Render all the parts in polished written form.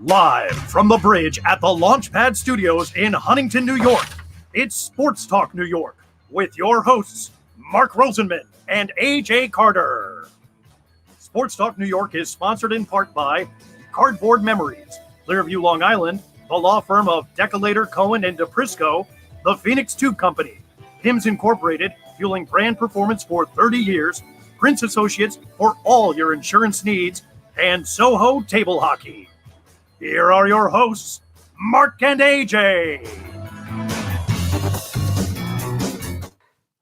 Live from the bridge at the Launchpad Studios in Huntington, New York, it's Sports Talk New York with your hosts, Mark Rosenman and AJ Carter. Sports Talk New York is sponsored in part by Cardboard Memories, Clearview, Long Island, the law firm of Decolator, Cohen, and DePrisco, the Phoenix Tube Company, PIMS Incorporated, fueling brand performance for 30 years, Prince Associates for all your insurance needs, and Soho Table Hockey. Here are your hosts, Mark and AJ.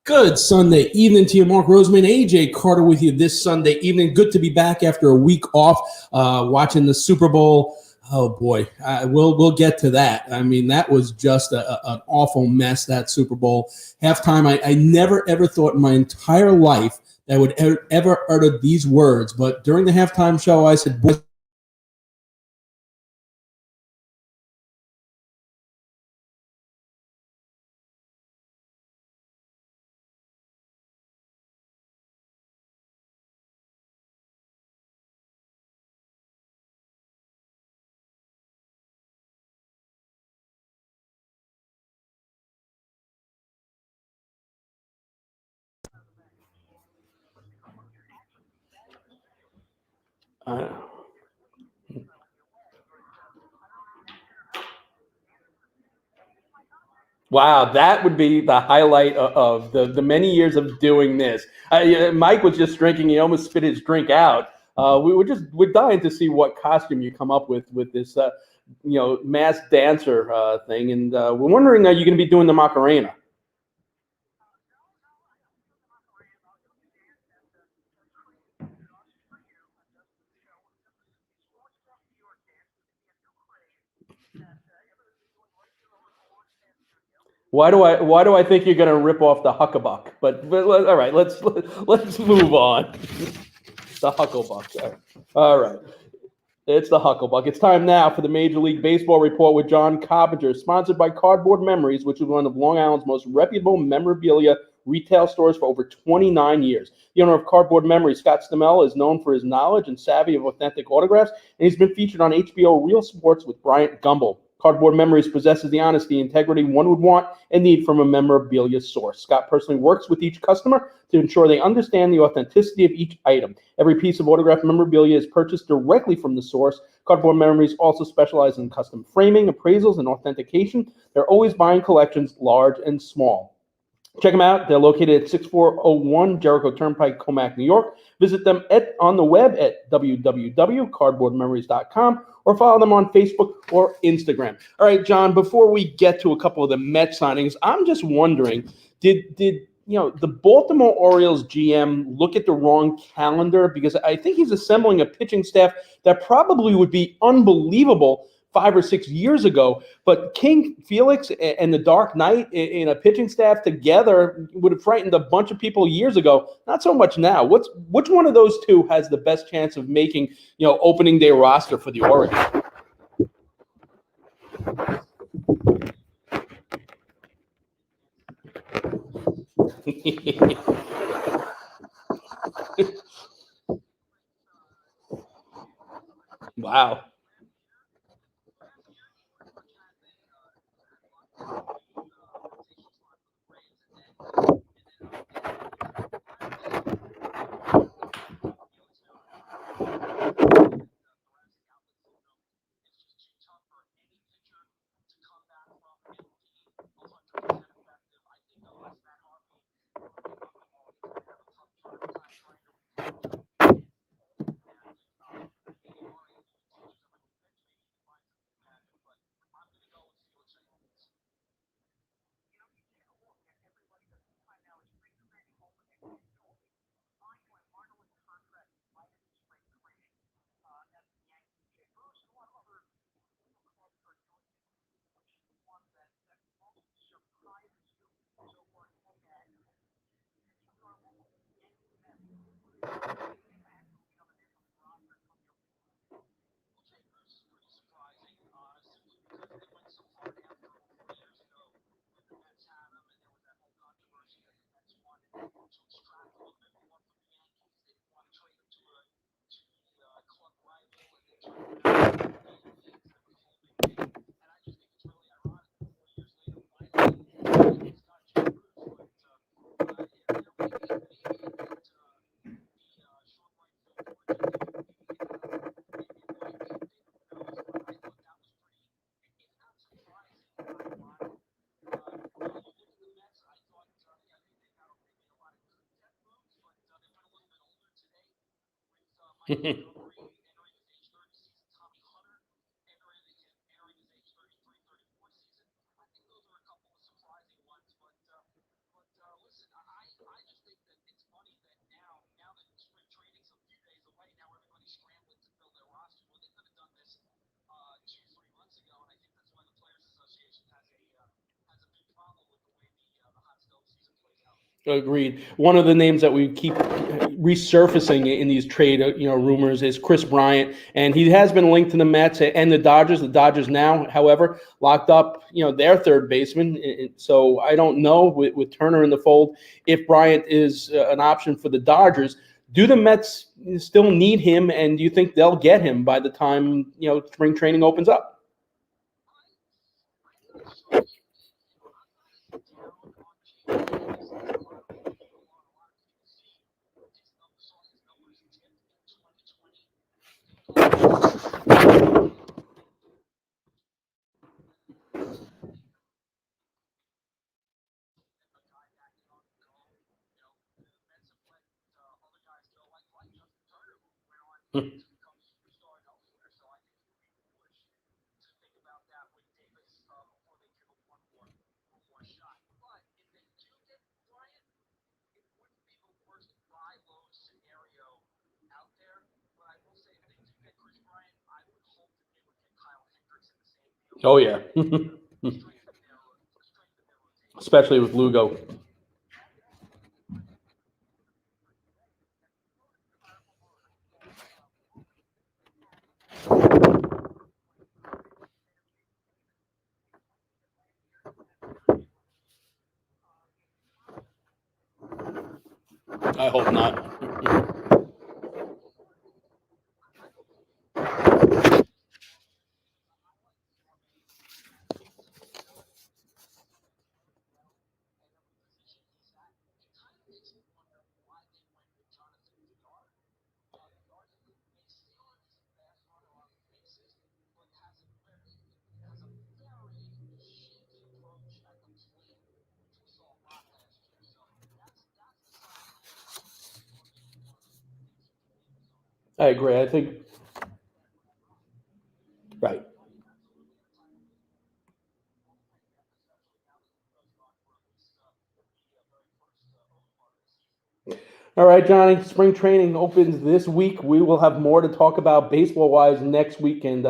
Good Sunday evening to you, Mark Roseman, AJ Carter with you this Sunday evening. Good to be back after a week off watching the Super Bowl. Oh, boy, we'll get to that. I mean, that was just an awful mess, that Super Bowl. Halftime, I never, ever thought in my entire life that I would ever utter these words. But during the halftime show, I said, boy, wow, that would be the highlight of the many years of doing this. Mike was just drinking; he almost spit his drink out. We're dying to see what costume you come up with this, masked dancer thing, and we're wondering, are you going to be doing the Macarena? Why do I think you're going to rip off the Huckabuck? But all right, let's move on. The Hucklebuck. All right. It's the Hucklebuck. It's time now for the Major League Baseball Report with John Coppinger, sponsored by Cardboard Memories, which is one of Long Island's most reputable memorabilia retail stores for over 29 years. The owner of Cardboard Memories, Scott Stamell, is known for his knowledge and savvy of authentic autographs, and he's been featured on HBO Real Sports with Bryant Gumbel. Cardboard Memories possesses the honesty and integrity one would want and need from a memorabilia source. Scott personally works with each customer to ensure they understand the authenticity of each item. Every piece of autographed memorabilia is purchased directly from the source. Cardboard Memories also specialize in custom framing, appraisals, and authentication. They're always buying collections, large and small. Check them out. They're located at 6401 Jericho Turnpike, Comac, New York. Visit them on the web at www.cardboardmemories.com or follow them on Facebook or Instagram. All right, John, before we get to a couple of the Mets signings, I'm just wondering, did the Baltimore Orioles GM look at the wrong calendar? Because I think he's assembling a pitching staff that probably would be unbelievable 5 or 6 years ago, but King Felix and the Dark Knight in a pitching staff together would have frightened a bunch of people years ago. Not so much now. Which one of those two has the best chance of making, opening day roster for the Orioles? Wow. Agreed. One of the names that we keep resurfacing in these trade, rumors is Chris Bryant, and he has been linked to the Mets and the Dodgers. The Dodgers now, however, locked up, their third baseman. So I don't know with Turner in the fold if Bryant is an option for the Dodgers. Do the Mets still need him, and do you think they'll get him by the time spring training opens up? Oh, yeah. Especially with Lugo. I hope not. I agree. I think right. All right, Johnny. Spring training opens this week. We will have more to talk about baseball-wise next week, and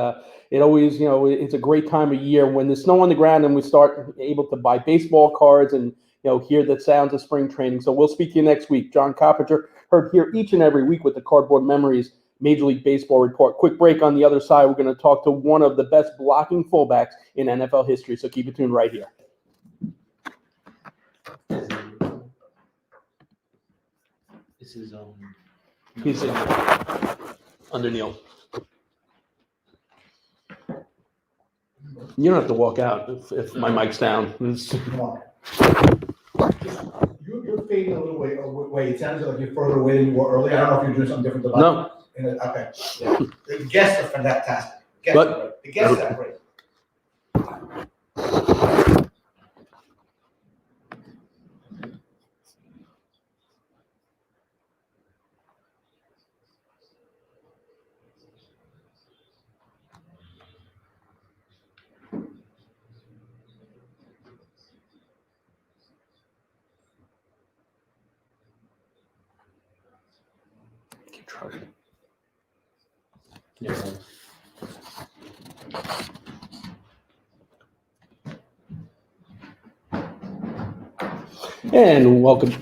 it always, it's a great time of year when there's snow on the ground and we start able to buy baseball cards and hear the sounds of spring training. So we'll speak to you next week. John Coppinger, heard here each and every week with the Cardboard Memories Major League Baseball report. Quick break on the other side. We're going to talk to one of the best blocking fullbacks in NFL history. So keep it tuned right here. This is He's under Neal. You don't have to walk out if my mic's down. Come on. You're fading a little way. It sounds like you're further away than you were earlier. I don't know if you're doing something different. No. Okay. Yeah. The guests are fantastic. The guests are great. Keep trying. yeah. And welcome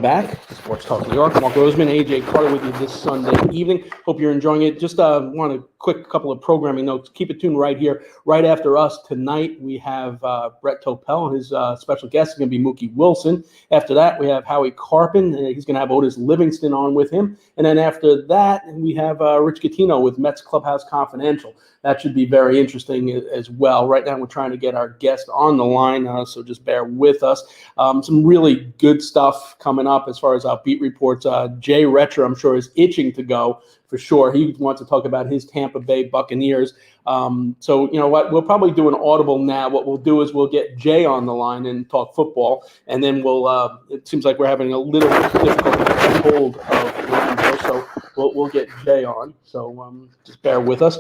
back to Sports Talk New York. Mark Roseman, AJ Carter with you this Sunday evening. Hope you're enjoying it. Just want a quick couple of programming notes. Keep it tuned right here. Right after us tonight, we have Brett Topel. His special guest is going to be Mookie Wilson. After that, we have Howie Carpin. He's going to have Otis Livingston on with him. And then after that, we have Rich Gattino with Mets Clubhouse Confidential. That should be very interesting as well. Right now, we're trying to get our guest on the line, so just bear with us. Some really good stuff coming up as far as our beat reports. Jay Retcher, I'm sure, is itching to go for sure. He wants to talk about his Tampa Bay Buccaneers. So, you know what? We'll probably do an audible now. What we'll do is we'll get Jay on the line and talk football, and then we'll it seems like we're having a little difficulty to get hold of Lorenzo. So we'll get Jay on. So just bear with us.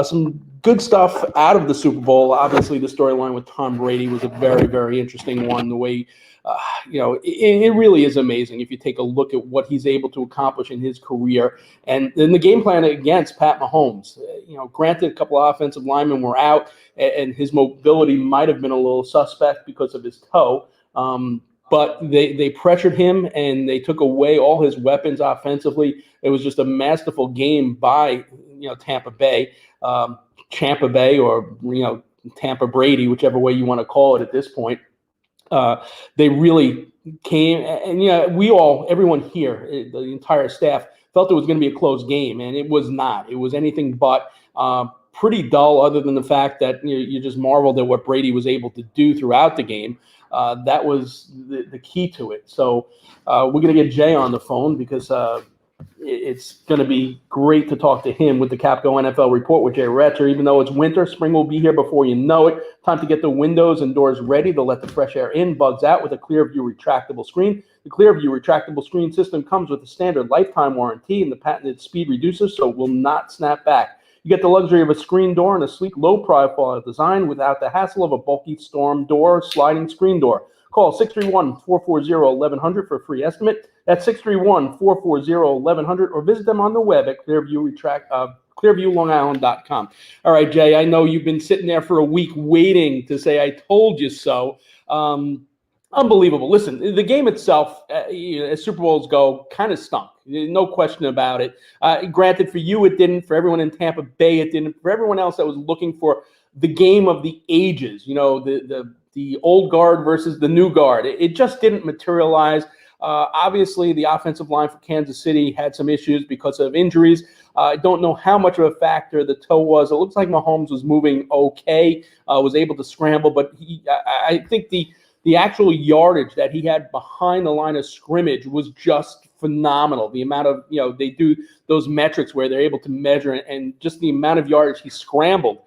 Some good stuff out of the Super Bowl. Obviously, the storyline with Tom Brady was a very, very interesting one. The way, it really is amazing if you take a look at what he's able to accomplish in his career. And then the game plan against Pat Mahomes. Granted, a couple of offensive linemen were out, and his mobility might have been a little suspect because of his toe. But they pressured him and they took away all his weapons offensively. It was just a masterful game by Tampa Bay, Champa Bay, or Tampa Brady, whichever way you want to call it at this point. They really came, and everyone here, the entire staff, felt it was going to be a close game, and it was not. It was anything but pretty dull, other than the fact that you just marveled at what Brady was able to do throughout the game. That was the key to it. So we're going to get Jay on the phone because it's going to be great to talk to him with the Capco NFL report with Jay Retcher. Even though it's winter, spring will be here before you know it. Time to get the windows and doors ready to let the fresh air in, bugs out with a Clearview retractable screen. The Clearview retractable screen system comes with a standard lifetime warranty and the patented speed reducer, so it will not snap back. You get the luxury of a screen door and a sleek, low-profile design without the hassle of a bulky storm door or sliding screen door. Call 631-440-1100 for a free estimate. That's 631-440-1100, or visit them on the web at clearviewlongisland.com. All right, Jay, I know you've been sitting there for a week waiting to say I told you so. Unbelievable. Listen, the game itself, as Super Bowls go, kind of stunk. No question about it. Granted, for you it didn't. For everyone in Tampa Bay it didn't. For everyone else that was looking for the game of the ages, the old guard versus the new guard, it just didn't materialize. Obviously, the offensive line for Kansas City had some issues because of injuries. I don't know how much of a factor the toe was. It looks like Mahomes was moving okay, was able to scramble, but I think the actual yardage that he had behind the line of scrimmage was just phenomenal. The amount of, they do those metrics where they're able to measure, and just the amount of yardage he scrambled,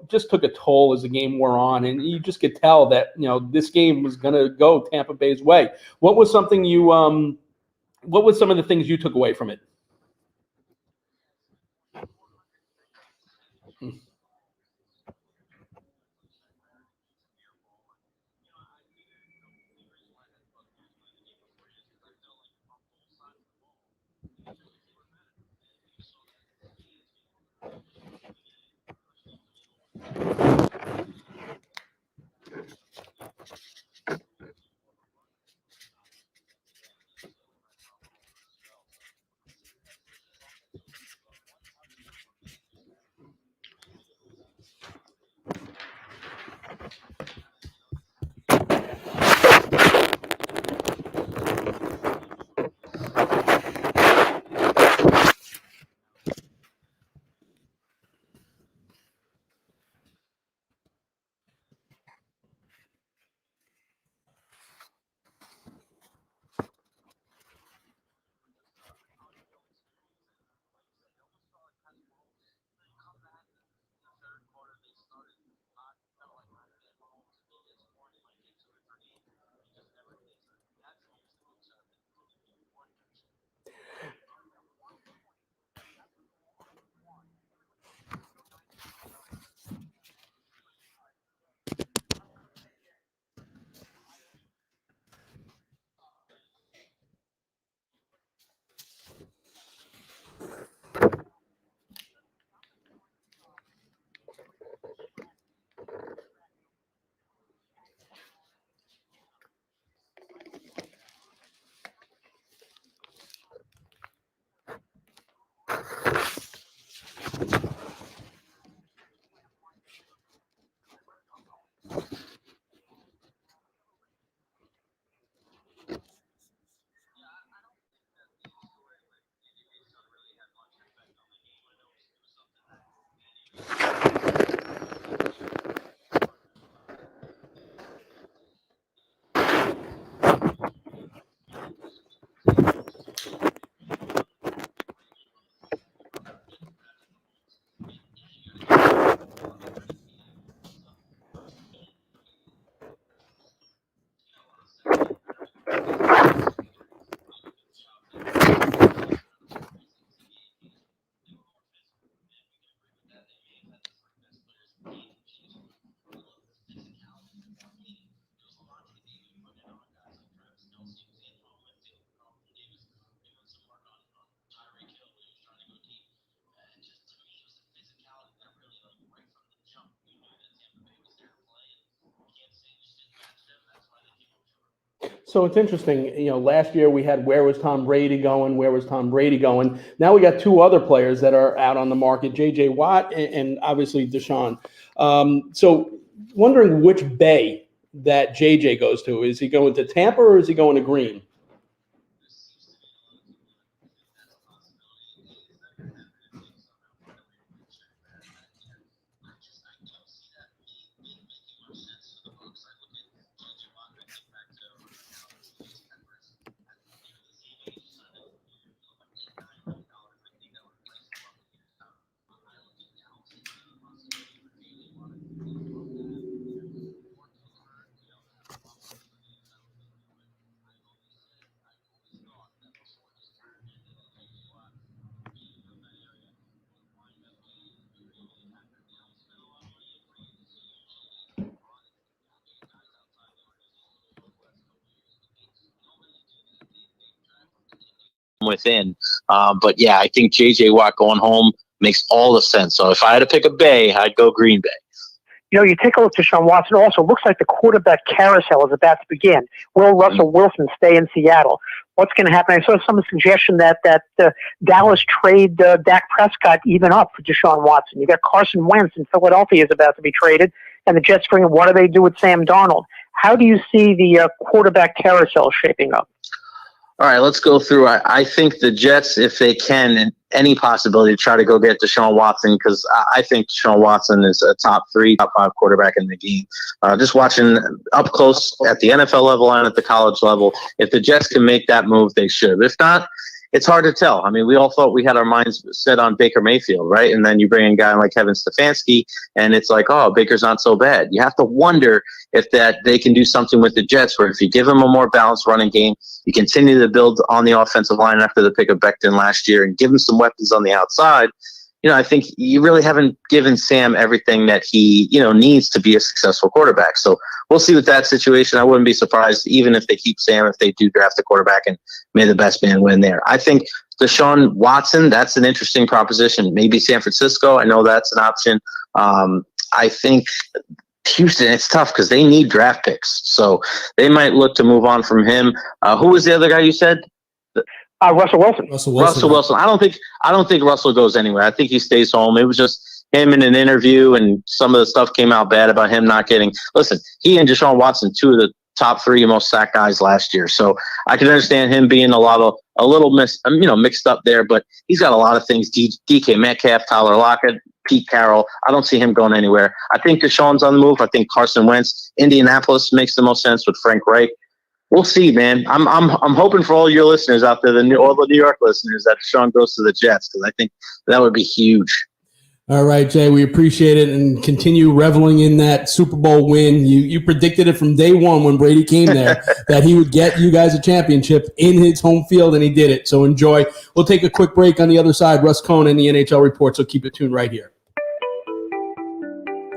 just took a toll as the game wore on. And you just could tell that, this game was going to go Tampa Bay's way. What was some of the things you took away from it? So it's interesting, last year we had where was Tom Brady going? Where was Tom Brady going? Now we got two other players that are out on the market, J.J. Watt and obviously Deshaun. So wondering which bay that J.J. goes to. Is he going to Tampa or is he going to Green? within. But yeah, I think JJ Watt going home makes all the sense. So if I had to pick a bay, I'd go Green Bay. You take a look at Deshaun Watson. Also, looks like the quarterback carousel is about to begin. Will Russell Wilson stay in Seattle? What's going to happen? I saw some suggestion that Dallas trade Dak Prescott even up for Deshaun Watson. You got Carson Wentz in Philadelphia is about to be traded, and the Jets figuring, what do they do with Sam Darnold? How do you see the quarterback carousel shaping up? All right, let's go through. I think the Jets, if they can, any possibility to try to go get Deshaun Watson, because I think Deshaun Watson is a top 3, top 5 quarterback in the game. Just watching up close at the NFL level and at the college level, if the Jets can make that move, they should. If not, it's hard to tell. I mean, we all thought we had our minds set on Baker Mayfield, right? And then you bring in a guy like Kevin Stefanski, and it's like, oh, Baker's not so bad. You have to wonder if that they can do something with the Jets, where if you give them a more balanced running game, you continue to build on the offensive line after the pick of Becton last year and give him some weapons on the outside. I think you really haven't given Sam everything that he, needs to be a successful quarterback. So we'll see with that situation. I wouldn't be surprised even if they keep Sam, if they do draft a quarterback, and may the best man win there. I think Deshaun Watson, that's an interesting proposition. Maybe San Francisco. I know that's an option. I think Houston, it's tough because they need draft picks. So they might look to move on from him. Who was the other guy you said? Russell Wilson. Russell Wilson. I don't think Russell goes anywhere. I think he stays home. It was just him in an interview, and some of the stuff came out bad about him not getting. Listen, he and Deshaun Watson, 2 of the top 3 most sacked guys last year. So I can understand him being a little mixed up there. But he's got a lot of things. DK Metcalf, Tyler Lockett, Pete Carroll. I don't see him going anywhere. I think Deshaun's on the move. I think Carson Wentz, Indianapolis makes the most sense with Frank Reich. We'll see, man. I'm hoping for all your listeners out there, all the New York listeners, that Deshaun goes to the Jets, because I think that would be huge. All right, Jay, we appreciate it, and continue reveling in that Super Bowl win. You predicted it from day one when Brady came there that he would get you guys a championship in his home field, and he did it. So enjoy. We'll take a quick break. On the other side, Russ Cohn and the NHL Report, so keep it tuned right here.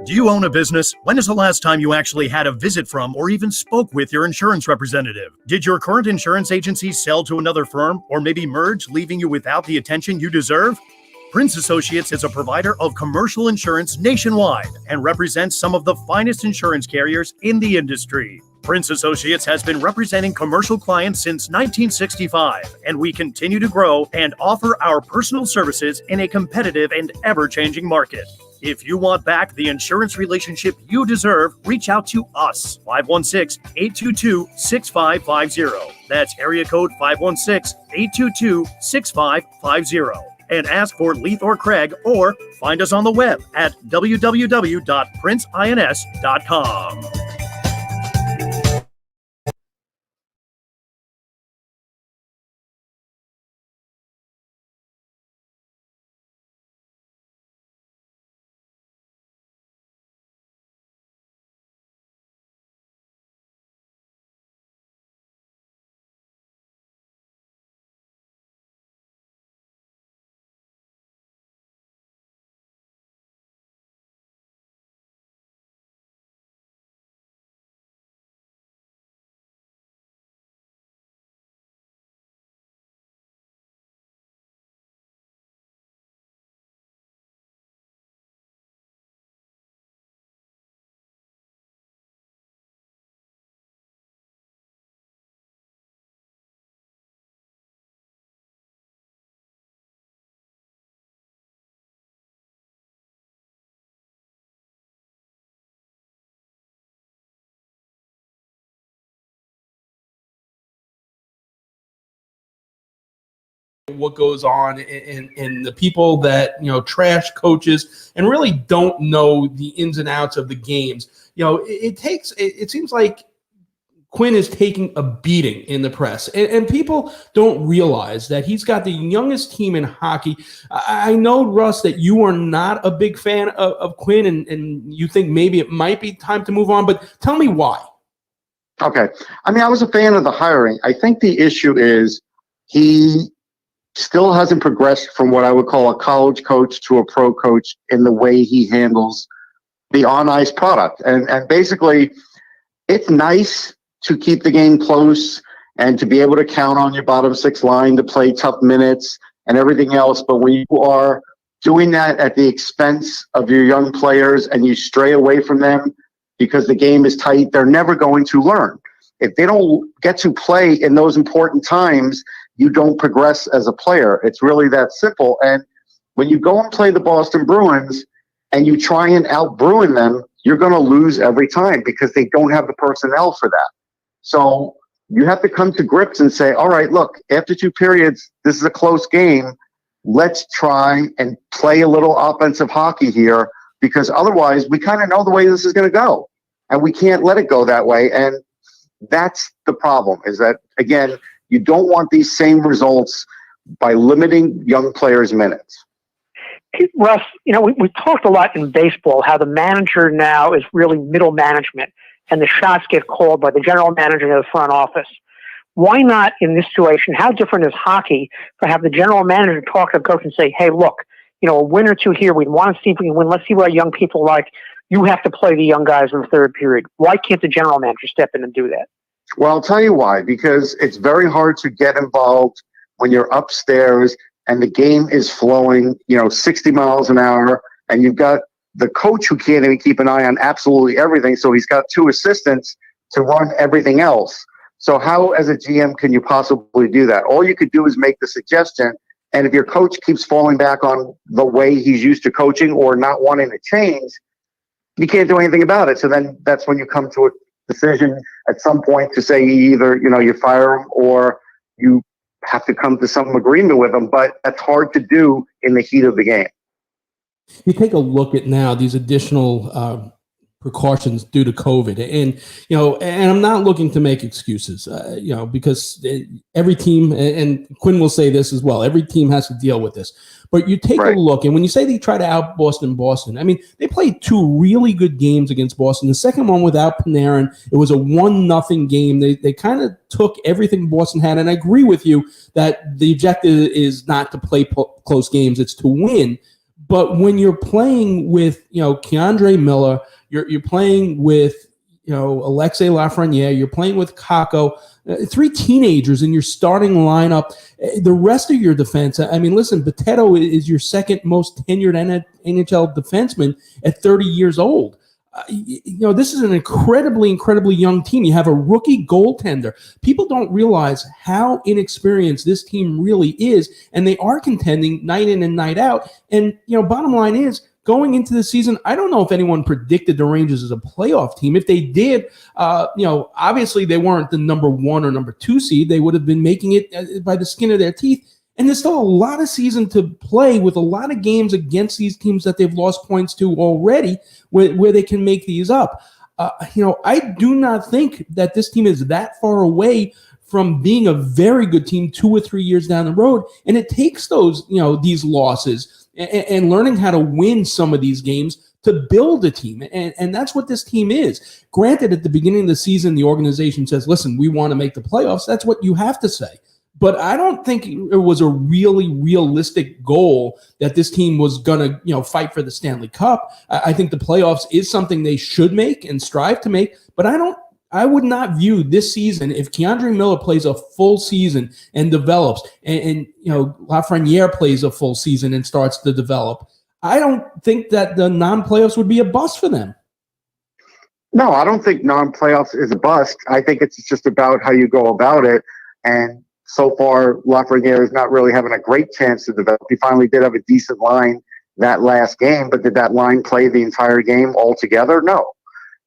Do you own a business? When is the last time you actually had a visit from or even spoke with your insurance representative? Did your current insurance agency sell to another firm or maybe merge, leaving you without the attention you deserve? Prince Associates is a provider of commercial insurance nationwide and represents some of the finest insurance carriers in the industry. Prince Associates has been representing commercial clients since 1965, and we continue to grow and offer our personal services in a competitive and ever-changing market. If you want back the insurance relationship you deserve, reach out to us, 516-822-6550. That's area code 516-822-6550. And ask for Leith or Craig, or find us on the web at www.princeins.com. what goes on and the people that, trash coaches and really don't know the ins and outs of the games. It seems like Quinn is taking a beating in the press, and people don't realize that he's got the youngest team in hockey. I know, Russ, that you are not a big fan of Quinn, and you think maybe it might be time to move on, but tell me why. Okay. I mean, I was a fan of the hiring. I think the issue is he still hasn't progressed from what I would call a college coach to a pro coach in the way he handles the on-ice product. And basically, it's nice to keep the game close and to be able to count on your bottom six line to play tough minutes and everything else. But when you are doing that at the expense of your young players and you stray away from them because the game is tight, they're never going to learn. If they don't get to play in those important times, you don't progress as a player. It's really that simple. And when you go and play the Boston Bruins and you try and out-Bruin them, you're going to lose every time because they don't have the personnel for that. So you have to come to grips and say, all right, look, after 2 periods, this is a close game. Let's try and play a little offensive hockey here, because otherwise we kind of know the way this is going to go, and we can't let it go that way. And that's the problem, is that, again, you don't want these same results by limiting young players' minutes. Russ, we've talked a lot in baseball how the manager now is really middle management, and the shots get called by the general manager of the front office. Why not in this situation? How different is hockey to have the general manager talk to the coach and say, hey, look, a win or two here, we want to see if we can win. Let's see what our young people like. You have to play the young guys in the third period. Why can't the general manager step in and do that? Well, I'll tell you why. Because it's very hard to get involved when you're upstairs and the game is flowing, 60 miles an hour, and you've got the coach who can't even keep an eye on absolutely everything. So he's got 2 assistants to run everything else. So how, as a GM, can you possibly do that? All you could do is make the suggestion. And if your coach keeps falling back on the way he's used to coaching or not wanting to change, you can't do anything about it. So then that's when you come to a decision at some point to say either, you fire him or you have to come to some agreement with him. But that's hard to do in the heat of the game. You take a look at now these additional precautions due to COVID, and and I'm not looking to make excuses, because every team, and Quinn will say this as well, every team has to deal with this. But you take a look, and when you say they try to out Boston, I mean, they played 2 really good games against Boston. The second one without Panarin, it was a 1-0 game. They kind of took everything Boston had, and I agree with you that the objective is not to play close games; it's to win. But when you're playing with, Keandre Miller, you're playing with, Alexei Lafreniere, you're playing with Kakko, 3 teenagers in your starting lineup. The rest of your defense, I mean, listen, Boteto is your second most tenured NHL defenseman at 30 years old. This is an incredibly young team. You have a rookie goaltender. People don't realize how inexperienced this team really is, and they are contending night in and night out. And, bottom line is, going into the season, I don't know if anyone predicted the Rangers as a playoff team. If they did, obviously they weren't the number 1 or number 2 seed. They would have been making it by the skin of their teeth. And there's still a lot of season to play with a lot of games against these teams that they've lost points to already where they can make these up. I do not think that this team is that far away from being a very good team 2 or 3 years down the road. And it takes those, these losses and learning how to win some of these games to build a team. And that's what this team is. Granted, at the beginning of the season, the organization says, listen, we want to make the playoffs. That's what you have to say. But I don't think it was a really realistic goal that this team was going to, fight for the Stanley Cup. I think the playoffs is something they should make and strive to make. But I would not view this season, if Keandre Miller plays a full season and develops, and Lafreniere plays a full season and starts to develop, I don't think that the non-playoffs would be a bust for them. No, I don't think non-playoffs is a bust. I think it's just about how you go about it. And so far, Lafreniere is not really having a great chance to develop. He finally did have a decent line that last game, but did that line play the entire game altogether? No.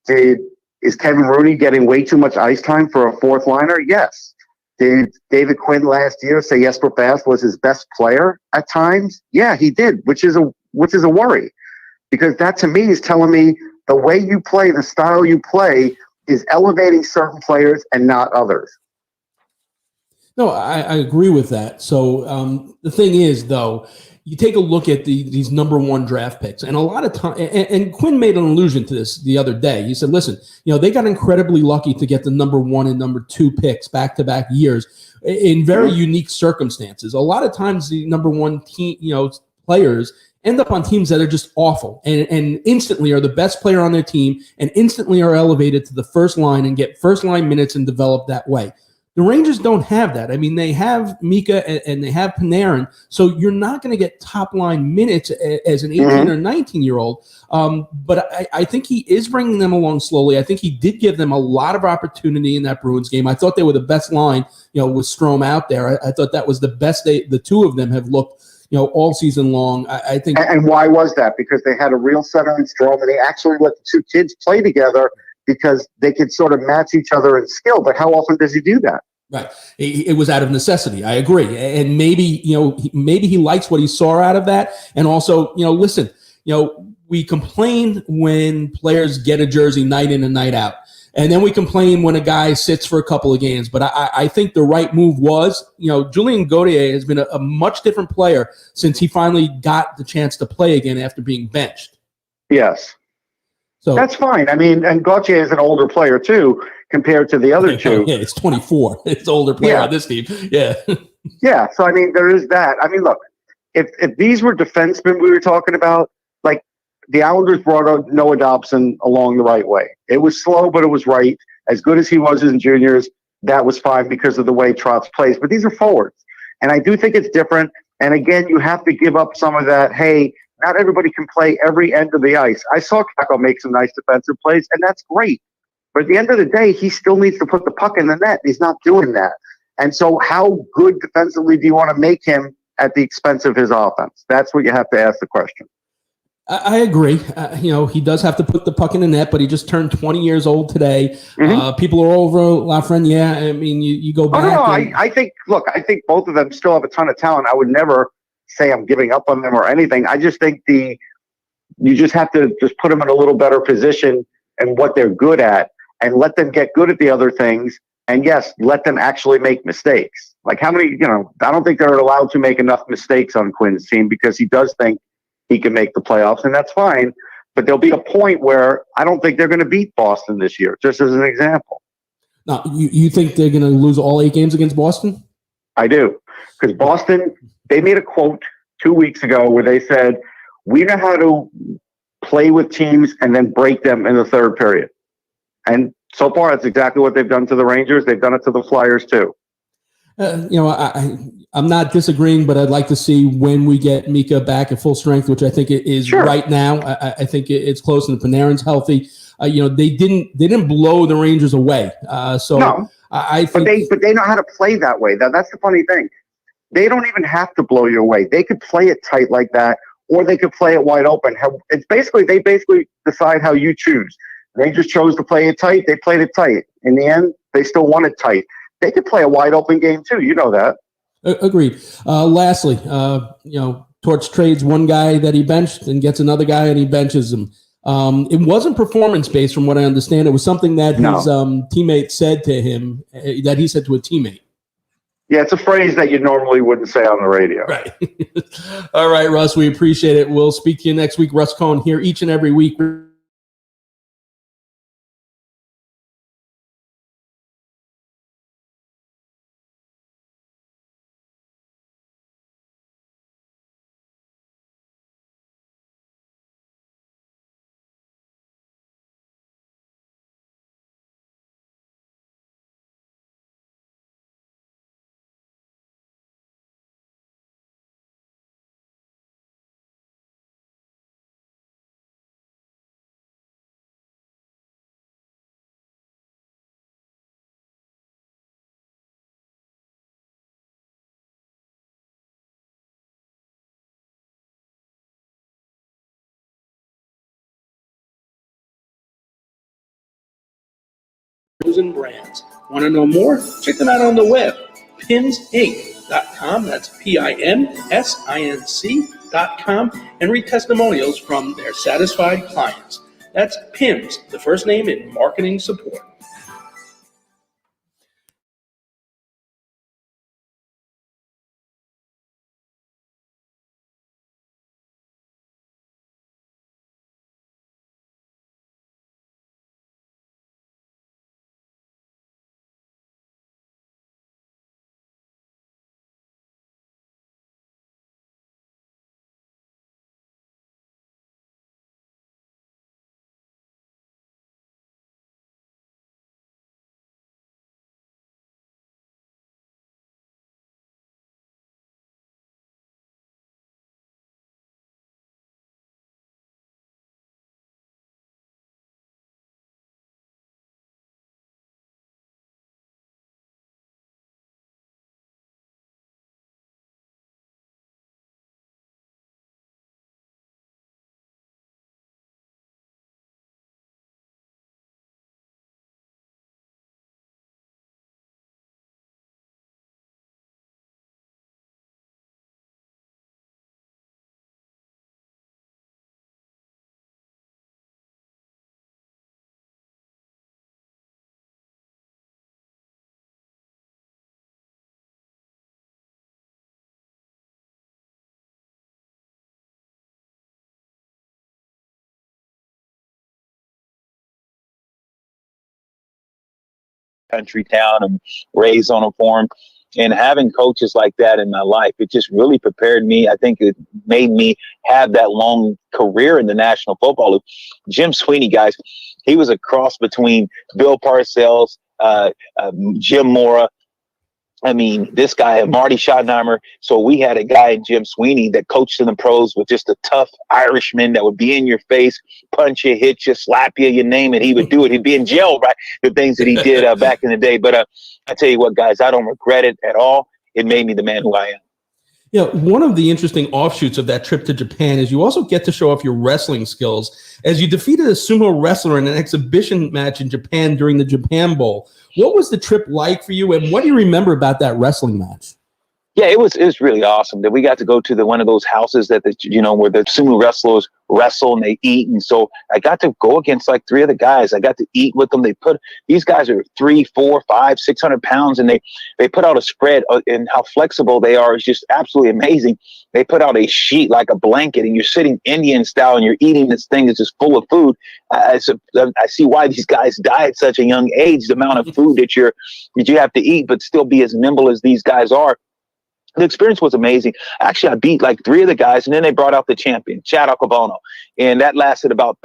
Is Kevin Rooney getting way too much ice time for a 4th liner? Yes. Did David Quinn last year say Jesper Bass was his best player at times? Yeah, he did, which is a worry, because that to me is telling me the way you play, the style you play, is elevating certain players and not others. No, I agree with that. So the thing is, though, you take a look at these number one draft picks, and a lot of time, and Quinn made an allusion to this the other day. He said, listen, they got incredibly lucky to get the number one and number two picks back-to-back years in very unique circumstances. A lot of times the number one team, players end up on teams that are just awful and instantly are the best player on their team and instantly are elevated to the first line and get first line minutes and develop that way. The Rangers don't have that. I mean, they have Mika and they have Panarin, so you're not going to get top-line minutes as an 18 or 19-year-old. But I think he is bringing them along slowly. I think he did give them a lot of opportunity in that Bruins game. I thought they were the best line, with Strome out there. I thought that was the best the two of them have looked, all season long. I think. And why was that? Because they had a real center in Strome, and they actually let the two kids play together because they could sort of match each other in skill. But how often does he do that? Right. It was out of necessity. I agree. And maybe, maybe he likes what he saw out of that. And also, listen, we complain when players get a jersey night in and night out. And then we complain when a guy sits for a couple of games. But I think the right move was, Julien Gauthier has been a much different player since he finally got the chance to play again after being benched. Yes. So that's fine. I mean, and Gauthier is an older player too, compared to the other two. Yeah, it's 24. It's the older player on this team. Yeah. Yeah. So, I mean, there is that. I mean, look, if these were defensemen we were talking about, like the Islanders brought Noah Dobson along the right way. It was slow, but it was right. As good as he was in juniors, that was fine because of the way Trotz plays. But these are forwards. And I do think it's different. And again, you have to give up some of that, hey, not everybody can play every end of the ice. I saw Kako make some nice defensive plays, and that's great. But at the end of the day, he still needs to put the puck in the net. He's not doing that. And so how good defensively do you want to make him at the expense of his offense? That's what you have to ask the question. I agree. He does have to put the puck in the net, but he just turned 20 years old today. People are over Lafreniere. I mean, you go back. I think both of them still have a ton of talent. I would never say I'm giving up on them or anything. I just think you just have to just put them in a little better position and what they're good at and let them get good at the other things. And yes, let them actually make mistakes. Like how many, I don't think they're allowed to make enough mistakes on Quinn's team because he does think he can make the playoffs, and that's fine. But there'll be a point where I don't think they're going to beat Boston this year, just as an example. Now, you think they're going to lose all 8 games against Boston? I do. Because Boston, they made a quote 2 weeks ago where they said, we know how to play with teams and then break them in the third period. And so far, that's exactly what they've done to the Rangers. They've done it to the Flyers, too. I'm not disagreeing, but I'd like to see when we get Mika back at full strength, which I think it is right now. I think it's close, and Panarin's healthy. They didn't blow the Rangers away. No, I think, but they know how to play that way. That's the funny thing. They don't even have to blow you away. They could play it tight like that, or they could play it wide open. They basically decide how you choose. Rangers chose to play it tight. They played it tight. In the end, they still won it tight. They could play a wide open game too. You know that. Agreed. Lastly, Torch trades one guy that he benched and gets another guy and he benches him. It wasn't performance-based from what I understand. It was something that his teammate said to him, that he said to a teammate. Yeah, it's a phrase that you normally wouldn't say on the radio. Right. All right, Russ, we appreciate it. We'll speak to you next week. Russ Cohen here each and every week. And brands. Want to know more? Check them out on the web PIMSInc.com. That's PIMSINC.com, and read testimonials from their satisfied clients. That's PIMS, the first name in marketing support. Country town and raised on a farm, and having coaches like that in my life, it just really prepared me. I think it made me have that long career in the National Football League. Jim Sweeney, guys, he was a cross between Bill Parcells, Jim Mora. I mean, this guy, Marty Schottenheimer. So we had a guy in Jim Sweeney that coached in the pros with just a tough Irishman that would be in your face, punch you, hit you, slap you, you name it. He would do it. He'd be in jail, right? The things that he did back in the day. But I tell you what, guys, I don't regret it at all. It made me the man who I am. You know, one of the interesting offshoots of that trip to Japan is you also get to show off your wrestling skills as you defeated a sumo wrestler in an exhibition match in Japan during the Japan Bowl. What was the trip like for you, and what do you remember about that wrestling match? Yeah, it was really awesome that we got to go to one of those houses that where the sumo wrestlers wrestle and they eat. And so I got to go against like three of the guys. I got to eat with them. These guys are 300, 400, 500, 600 pounds, and they put out a spread, and how flexible they are is just absolutely amazing. They put out a sheet like a blanket, and you're sitting Indian style and you're eating this thing that's just full of food. I see why these guys die at such a young age, the amount of food that you have to eat, but still be as nimble as these guys are. The experience was amazing. Actually, I beat like three of the guys, and then they brought out the champion, Chad Okabono, and that lasted about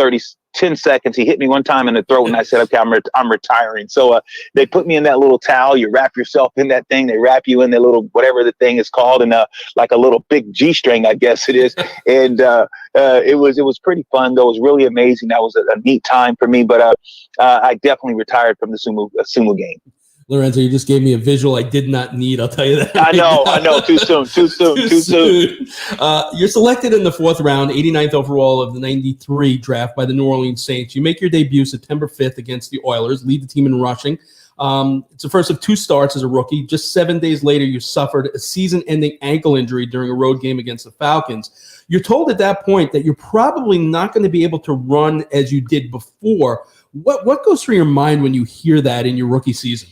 10 seconds. He hit me one time in the throat, and I said, okay, I'm retiring. So they put me in that little towel. You wrap yourself in that thing. They wrap you in that little, whatever the thing is called, and like a little big G-string, I guess it is. And it was pretty fun, though. It was really amazing. That was a neat time for me, but I definitely retired from the sumo game. Lorenzo, you just gave me a visual I did not need. I'll tell you that. I know. Too soon. You're selected in the fourth round, 89th overall of the 93 draft by the New Orleans Saints. You make your debut September 5th against the Oilers, lead the team in rushing. It's the first of two starts as a rookie. Just 7 days later, you suffered a season-ending ankle injury during a road game against the Falcons. You're told at that point that you're probably not going to be able to run as you did before. What goes through your mind when you hear that in your rookie season?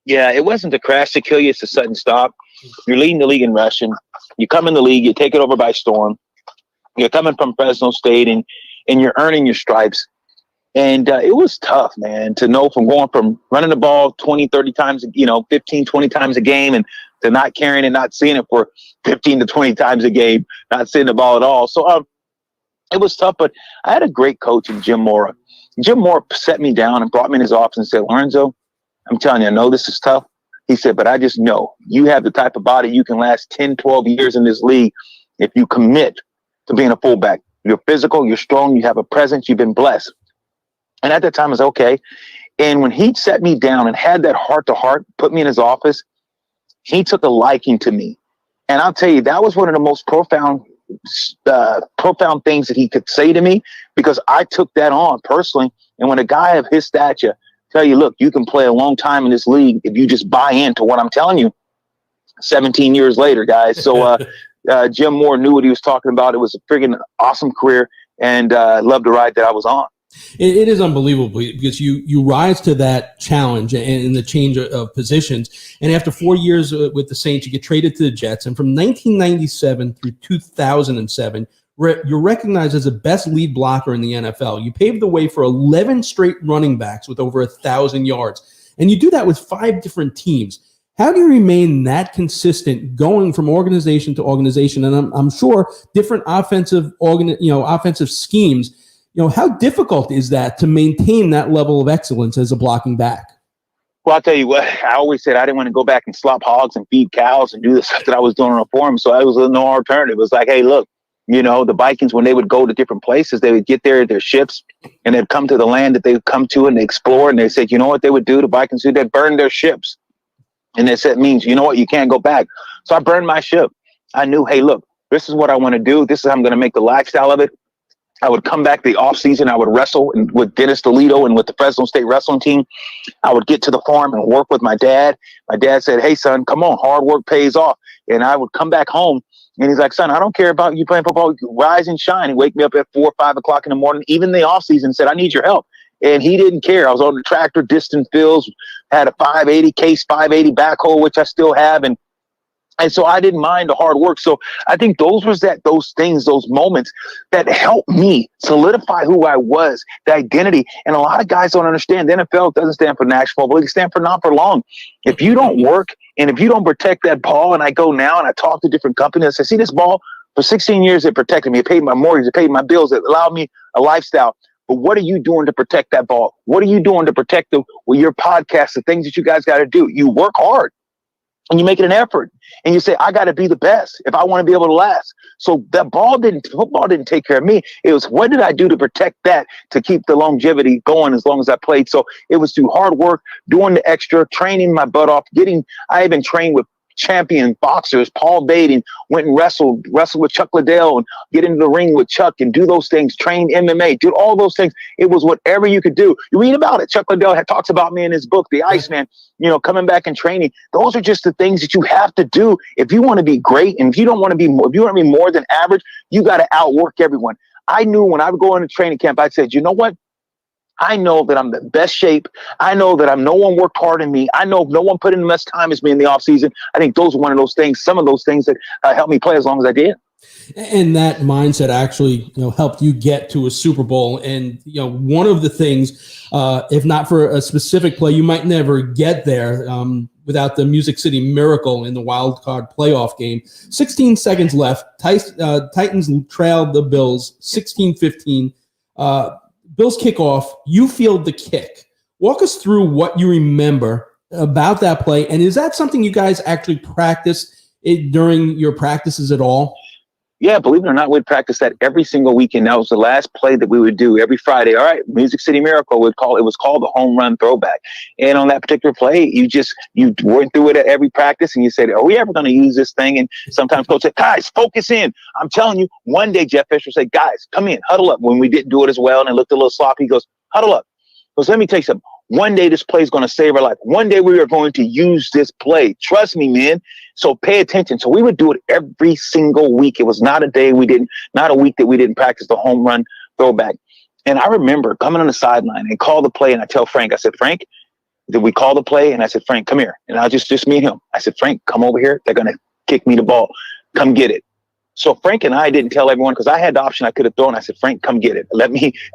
Yeah, it wasn't the crash to kill you. It's a sudden stop. You're leading the league in rushing. You come in the league, you take it over by storm. You're coming from Fresno State, and you're earning your stripes. And it was tough, man, to know from going from running the ball 20, 30 times, 15, 20 times a game, and to not carrying it, not seeing it for 15 to 20 times a game, not seeing the ball at all. So it was tough, but I had a great coach in Jim Mora. Jim Mora set me down and brought me in his office and said, Lorenzo, I'm telling you, I know this is tough. He said, but I just know you have the type of body you can last 10, 12 years in this league if you commit to being a fullback. You're physical, you're strong, you have a presence, you've been blessed. And at that time, I was okay. And when he set me down and had that heart-to-heart, put me in his office, he took a liking to me. And I'll tell you, that was one of the most profound things that he could say to me, because I took that on personally. And when a guy of his stature tell you, look, you can play a long time in this league if you just buy into what I'm telling you, 17 years later, guys. So Jim Moore knew what he was talking about. It was a friggin' awesome career, and loved the ride that I was on. It is unbelievable because you rise to that challenge and the change of positions. And after 4 years with the Saints, you get traded to the Jets. And from 1997 through 2007, you're recognized as the best lead blocker in the NFL. You paved the way for 11 straight running backs with over 1,000 yards. And you do that with 5 different teams. How do you remain that consistent going from organization to organization? And I'm sure different offensive schemes. How difficult is that to maintain that level of excellence as a blocking back? Well, I'll tell you what, I always said I didn't want to go back and slop hogs and feed cows and do the stuff that I was doing on a farm. So I was no alternative. It was like, hey, look, the Vikings, when they would go to different places, they would get their ships and they'd come to the land that they would come to and they explore. And they said, you know what they would do? The Vikings do, they'd burn their ships. And they said, means, you know what, you can't go back. So I burned my ship. I knew, hey, look, this is what I want to do. This is how I'm going to make the lifestyle of it. I would come back the off season. I would wrestle with Dennis DeLito and with the Fresno State wrestling team. I would get to the farm and work with my dad. My dad said, hey, son, come on. Hard work pays off. And I would come back home. And he's like, son, I don't care about you playing football. Rise and shine. And wake me up at 4 or 5 o'clock in the morning, even the off season, said, I need your help. And he didn't care. I was on the tractor, distant fields, had a 580 case, 580 backhoe, which I still have. And so I didn't mind the hard work. So I think those moments that helped me solidify who I was, the identity. And a lot of guys don't understand. The NFL doesn't stand for National Football League. It stands for not for long. If you don't work and if you don't protect that ball, and I go now and I talk to different companies, I say, see this ball? For 16 years, it protected me. It paid my mortgage. It paid my bills. It allowed me a lifestyle. But what are you doing to protect that ball? What are you doing to protect your podcast, the things that you guys got to do? You work hard. And you make it an effort and you say, I got to be the best if I want to be able to last. So that football didn't take care of me. It was, what did I do to protect that, to keep the longevity going as long as I played? So it was through hard work, doing the extra, training my butt off, I even trained with champion boxers, Paul Baden, went and wrestled with Chuck Liddell and get into the ring with Chuck and do those things, train MMA, do all those things. It was whatever you could do. You read about it. Chuck Liddell talks about me in his book, The Iceman, coming back and training. Those are just the things that you have to do if you want to be great. And if you want to be more than average, you got to outwork everyone. I knew when I would go into training camp, I said, you know what? I know that I'm the best shape. I know that no one worked hard in me. I know no one put in the best time as me in the off season. I think those are one of those things, some of those things that helped me play as long as I did. And that mindset actually, helped you get to a Super Bowl. And, one of the things, if not for a specific play, you might never get there without the Music City Miracle in the wild card playoff game. 16 seconds left. Titans trailed the Bills 16-15. Bills kick off, you field the kick. Walk us through what you remember about that play. And is that something you guys actually practice during your practices at all? Yeah, believe it or not, we'd practice that every single weekend. That was the last play that we would do every Friday. All right, Music City Miracle, it was called the home run throwback. And on that particular play, you went through it at every practice and you said, are we ever going to use this thing? And sometimes coach said, guys, focus in. I'm telling you, one day Jeff Fisher said, guys, come in, huddle up. When we didn't do it as well and it looked a little sloppy, he goes, huddle up. He goes, let me tell you something. One day this play is going to save our life. One day we are going to use this play. Trust me, man. So pay attention. So we would do it every single week. It was not a week that we didn't practice the home run throwback. And I remember coming on the sideline and call the play. And I tell Frank, I said, Frank, did we call the play? And I said, Frank, come here. And I just me and him. I said, Frank, come over here. They're going to kick me the ball. Come get it. So Frank and I didn't tell everyone because I had the option I could have thrown. I said, Frank, come get it.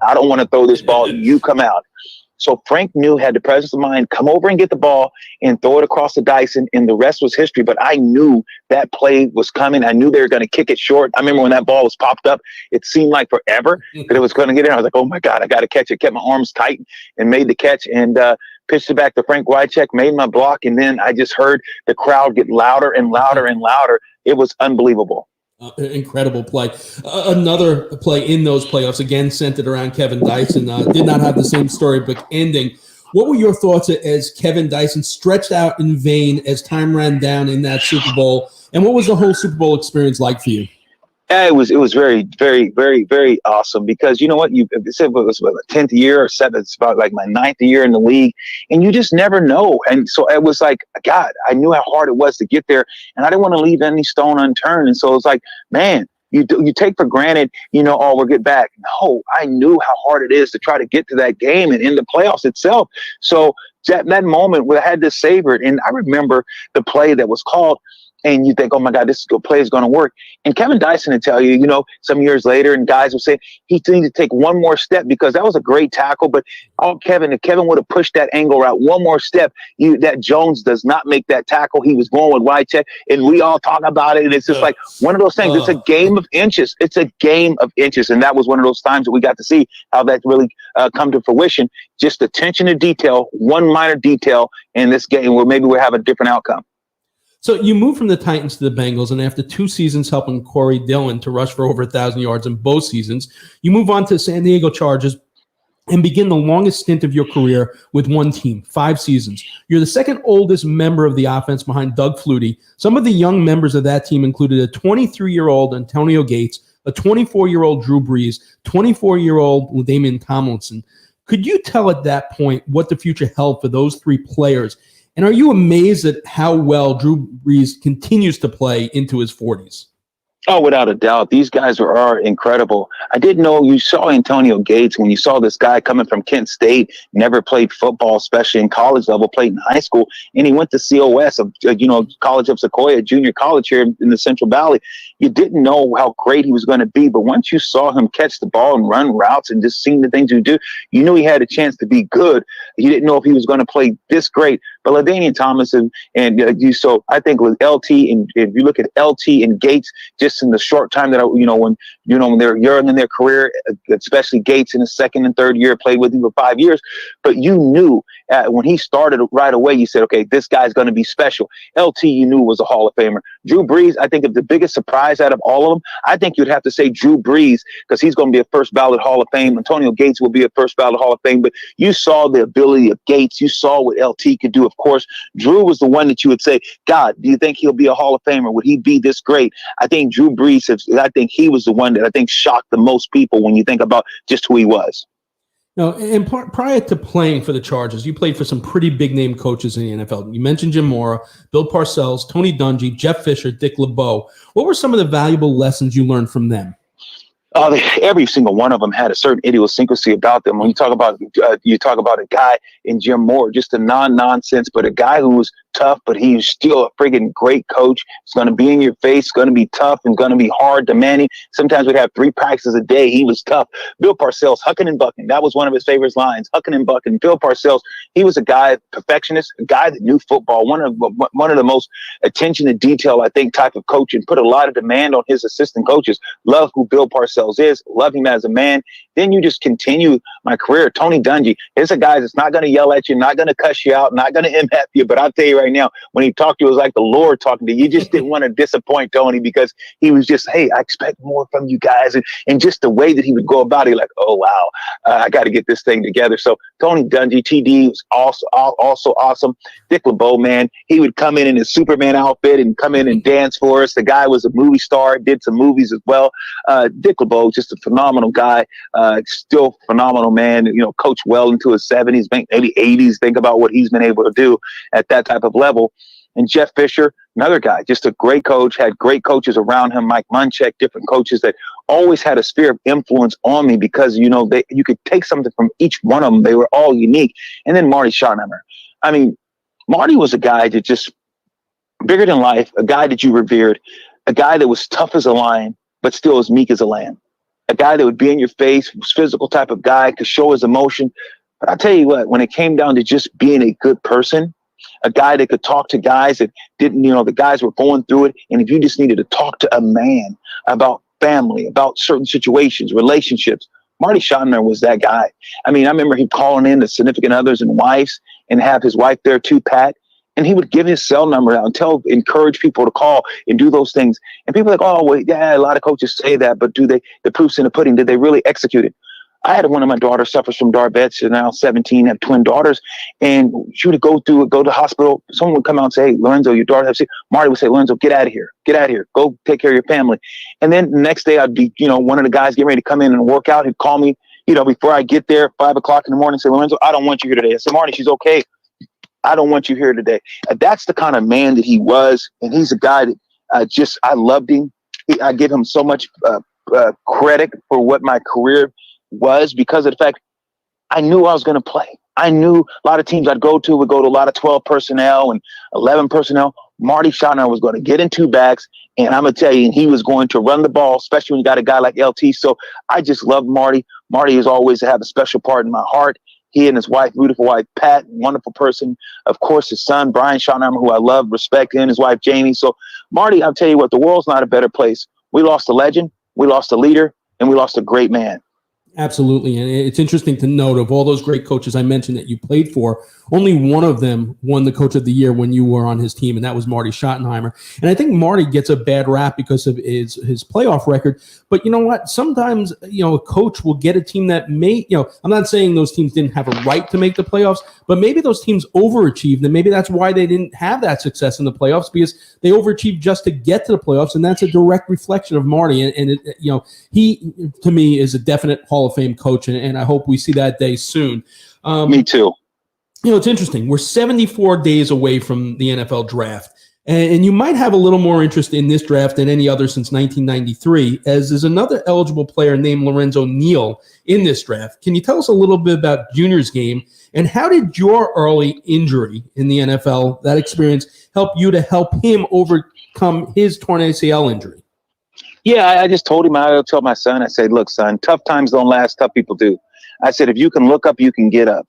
I don't want to throw this ball. You come out. So Frank had the presence of mind, come over and get the ball and throw it across the dice, and the rest was history. But I knew that play was coming. I knew they were going to kick it short. I remember when that ball was popped up, it seemed like forever that it was going to get in. I was like, oh my God, I got to catch it. Kept my arms tight and made the catch and pitched it back to Frank Wycheck, made my block. And then I just heard the crowd get louder and louder and louder. It was unbelievable. Incredible play. Another play in those playoffs, again, centered around Kevin Dyson. Did not have the same storybook ending. What were your thoughts as Kevin Dyson stretched out in vain as time ran down in that Super Bowl? And what was the whole Super Bowl experience like for you? Yeah, it was very, very, very, very awesome because you know what, you said it was about the 10th year or 7th, it's about like my 9th year in the league, and you just never know. And so it was like, God, I knew how hard it was to get there, and I didn't want to leave any stone unturned. And so it was like, man, you take for granted, oh, we'll get back. No, I knew how hard it is to try to get to that game and in the playoffs itself. So that moment where I had to savor it, and I remember the play that was called. And you think, oh my God, this play is going to work. And Kevin Dyson would tell you, some years later, and guys would say he needed to take one more step because that was a great tackle. But if Kevin would have pushed that angle out one more step, that Jones does not make that tackle. He was going with Wycheck, and we all talk about it. And it's just like one of those things. It's a game of inches. It's a game of inches. And that was one of those times that we got to see how that really come to fruition. Just attention to detail, one minor detail in this game where maybe we'll have a different outcome. So you moved from the Titans to the Bengals, and after 2 seasons helping Corey Dillon to rush for over 1,000 yards in both seasons, you move on to San Diego Chargers and begin the longest stint of your career with one team, 5 seasons. You're the second oldest member of the offense behind Doug Flutie. Some of the young members of that team included a 23-year-old Antonio Gates, a 24-year-old Drew Brees, 24-year-old Damian Tomlinson. Could you tell at that point what the future held for those 3 players? And are you amazed at how well Drew Brees continues to play into his 40s? Oh, without a doubt. These guys are incredible. I didn't know you saw Antonio Gates when you saw this guy coming from Kent State, never played football, especially in college level, played in high school, and he went to COS, College of Sequoia, junior college here in the Central Valley. You didn't know how great he was going to be, but once you saw him catch the ball and run routes and just seeing the things he would do, you knew he had a chance to be good. You didn't know if he was going to play this great. But LaDainian Tomlinson so I think with LT, and if you look at LT and Gates, just in the short time that when they're young in their career, especially Gates in his 2nd and 3rd year, played with him for 5 years, but you knew when he started right away, you said, okay, this guy's going to be special. LT, you knew was a Hall of Famer. Drew Brees, I think, if the biggest surprise out of all of them, I think you'd have to say Drew Brees because he's going to be a first ballot Hall of Fame. Antonio Gates will be a first ballot Hall of Fame, but you saw the ability of Gates. You saw what LT could do. Of course, Drew was the one that you would say, God, do you think he'll be a Hall of Famer? Would he be this great? I think Drew Brees, I think he was the one that I think shocked the most people when you think about just who he was. No, and prior to playing for the Chargers, you played for some pretty big-name coaches in the NFL. You mentioned Jim Mora, Bill Parcells, Tony Dungy, Jeff Fisher, Dick LeBeau. What were some of the valuable lessons you learned from them? Every single one of them had a certain idiosyncrasy about them. When you talk about a guy in Jim Moore, just a nonsense, but a guy who was tough, but he's still a friggin' great coach. It's going to be in your face, going to be tough, and going to be hard, demanding. Sometimes we'd have 3 practices a day. He was tough. Bill Parcells, hucking and bucking. That was one of his favorite lines, hucking and bucking. Bill Parcells, he was a guy, perfectionist, a guy that knew football, one of the most attention to detail, I think, type of coach, and put a lot of demand on his assistant coaches. Love who Bill Parcells is, love him as a man. Then you just continue my career. Tony Dungy, there's a guy that's not going to yell at you, not going to cuss you out, not going to MF you. But I'll tell you right now, when he talked to you, it was like the Lord talking to you. You just didn't want to disappoint Tony because he was just, hey, I expect more from you guys. And just the way that he would go about it, like, oh, wow, I got to get this thing together. So Tony Dungy, TD, was also awesome. Dick LeBeau, man, he would come in his Superman outfit and come in and dance for us. The guy was a movie star, did some movies as well. Dick LeBeau, just a phenomenal guy, still phenomenal, man. Coached well into his 70s, maybe 80s. Think about what he's been able to do at that type of level. And Jeff Fisher, another guy, just a great coach, had great coaches around him, Mike Munchak, different coaches that always had a sphere of influence on me because, you could take something from each one of them. They were all unique. And then Marty Schottenheimer. I mean, Marty was a guy that just bigger than life, a guy that you revered, a guy that was tough as a lion, but still as meek as a lamb. A guy that would be in your face, was physical type of guy, could show his emotion. But I'll tell you what, when it came down to just being a good person, a guy that could talk to guys that didn't, the guys were going through it. And if you just needed to talk to a man about family, about certain situations, relationships, Marty Schottenheimer was that guy. I mean, I remember him calling in the significant others and wives and have his wife there too, Pat. And he would give his cell number out and encourage people to call and do those things. And people are like, oh, well, yeah, a lot of coaches say that, but the proof's in the pudding. Did they really execute it? I had one of my daughters suffers from diabetes. She's now 17, have twin daughters. And she would go to the hospital. Someone would come out and say, hey, Lorenzo, your daughter has sick. Marty would say, Lorenzo, get out of here. Get out of here. Go take care of your family. And then the next day I'd be, one of the guys getting ready to come in and work out. He'd call me, before I get there, 5 o'clock in the morning, and say, Lorenzo, I don't want you here today. I said, Marty, she's okay. I don't want you here today. And that's the kind of man that he was. And he's a guy that I loved him. I give him so much credit for what my career was because of the fact I knew I was going to play. I knew a lot of teams I'd go to would go to a lot of 12 personnel and 11 personnel. Marty Schottenheimer was going to get in two backs, and I'm going to tell you, and he was going to run the ball, especially when you got a guy like LT. So I just loved Marty. Marty has always had a special part in my heart. He and his wife, beautiful wife, Pat, wonderful person. Of course, his son, Brian Schottenheimer, who I love, respect, and his wife, Jamie. So, Marty, I'll tell you what, the world's not a better place. We lost a legend, we lost a leader, and we lost a great man. Absolutely. And it's interesting to note of all those great coaches I mentioned that you played for, only one of them won the Coach of the Year when you were on his team, and that was Marty Schottenheimer. And I think Marty gets a bad rap because of his playoff record. But you know what? Sometimes, a coach will get a team that may, I'm not saying those teams didn't have a right to make the playoffs, but maybe those teams overachieved, and maybe that's why they didn't have that success in the playoffs, because they overachieved just to get to the playoffs, and that's a direct reflection of Marty. And he, to me, is a definite Hall of Fame coach, and I hope we see that day soon. Me too. It's interesting. We're 74 days away from the NFL draft, and you might have a little more interest in this draft than any other since 1993, as there's another eligible player named Lorenzo Neal in this draft. Can you tell us a little bit about Junior's game, and how did your early injury in the NFL, that experience, help you to help him overcome his torn ACL injury? Yeah, I just told him, I told my son, I said, look, son, tough times don't last, tough people do. I said, if you can look up, you can get up.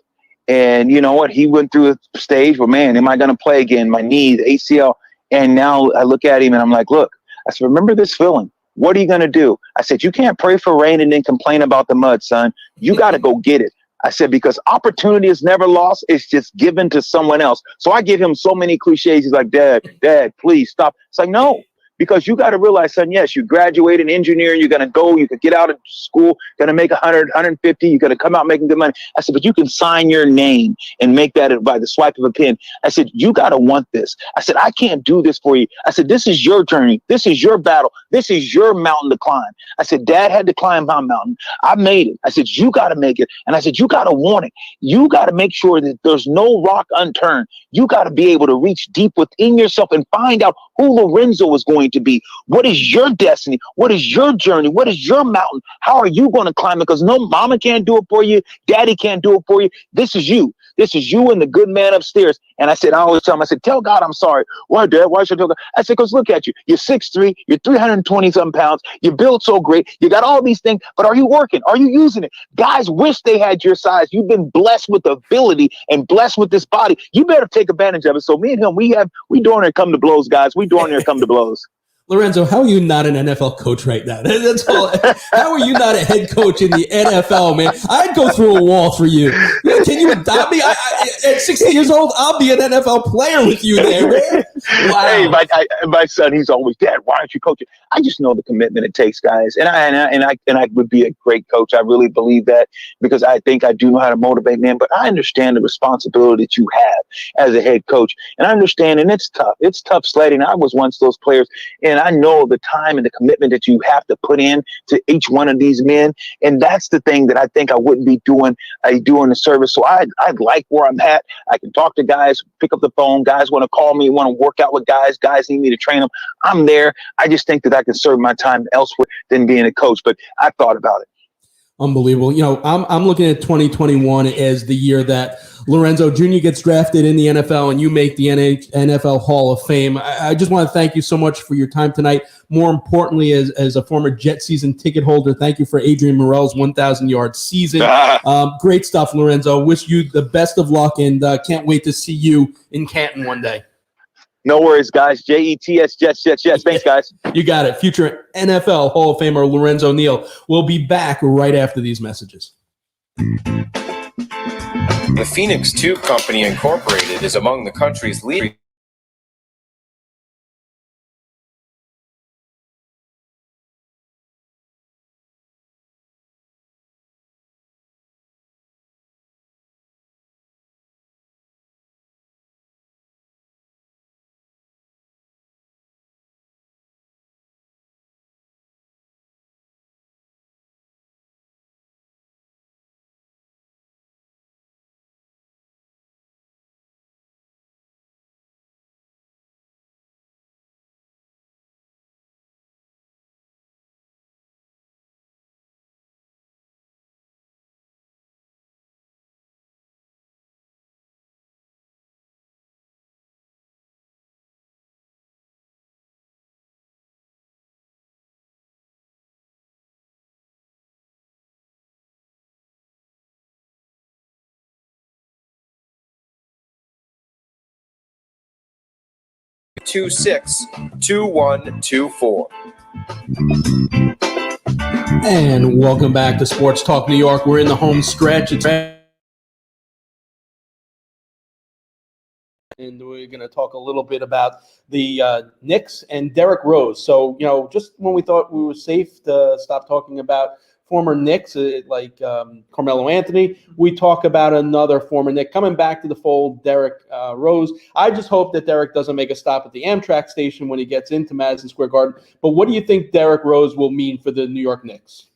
And you know what? He went through a stage where, man, am I going to play again? My knee, the ACL. And now I look at him and I'm like, look, I said, remember this feeling. What are you going to do? I said, you can't pray for rain and then complain about the mud, son. You got to go get it. I said, because opportunity is never lost. It's just given to someone else. So I give him so many cliches. He's like, Dad, please stop. It's like, no. Because you got to realize, son, yes, you graduated engineering, you're going to go, you could get out of school, going to make 100, 150, you're going to come out making good money. I said, but you can sign your name and make that by the swipe of a pen. I said, you got to want this. I said, I can't do this for you. I said, this is your journey. This is your battle. This is your mountain to climb. I said, Dad had to climb my mountain. I made it. I said, you got to make it. And I said, you got to want it. You got to make sure that there's no rock unturned. You got to be able to reach deep within yourself and find out who Lorenzo is going to be. What is your destiny? What is your journey? What is your mountain? How are you going to climb it? Because no mama can't do it for you. Daddy can't do it for you. This is you. This is you and the good man upstairs. And I said, I always tell him, I said, tell God I'm sorry. Why, Dad? Why should I tell God? I said, because look at you. You're 6'3", you're 320-something pounds. You're built so great. You got all these things, but are you working? Are you using it? Guys wish they had your size. You've been blessed with the ability and blessed with this body. You better take advantage of it. So me and him, we darn near come to blows, guys. We darn near come to blows. Lorenzo, how are you not an NFL coach right now? That's all. How are you not a head coach in the NFL, man? I'd go through a wall for you. Can you adopt me? At 60 years old, I'll be an NFL player with you there, man. Wow. Hey, my son, he's always, Dad, why aren't you coaching? I just know the commitment it takes, guys. And I would be a great coach. I really believe that because I think I do know how to motivate men, but I understand the responsibility that you have as a head coach. And I understand, and it's tough. It's tough sledding. I was once those players. And I know the time and the commitment that you have to put in to each one of these men. And that's the thing that I think I wouldn't be doing the service. So I like where I'm at. I can talk to guys, pick up the phone. Guys want to call me, want to work out with guys. Guys need me to train them. I'm there. I just think that I can serve my time elsewhere than being a coach. But I thought about it. Unbelievable. I'm looking at 2021 as the year that Lorenzo Jr. gets drafted in the NFL and you make the NFL Hall of Fame. I just want to thank you so much for your time tonight. More importantly, as a former Jet season ticket holder, thank you for Adrian Morel's 1,000-yard season. Great stuff, Lorenzo. Wish you the best of luck and can't wait to see you in Canton one day. No worries, guys. Jets, Jets. Thanks, guys. You got it. Future NFL Hall of Famer Lorenzo Neal will be back right after these messages. The Phoenix Tube Company Incorporated is among the country's leading 826-2124. And welcome back to Sports Talk New York. We're in the home stretch. And we're going to talk a little bit about the Knicks and Derrick Rose. So, just when we thought we were safe to stop talking about former Knicks like Carmelo Anthony, we talk about another former Knick coming back to the fold, Derrick Rose. I just hope that Derrick doesn't make a stop at the Amtrak station when he gets into Madison Square Garden. But what do you think Derrick Rose will mean for the New York Knicks?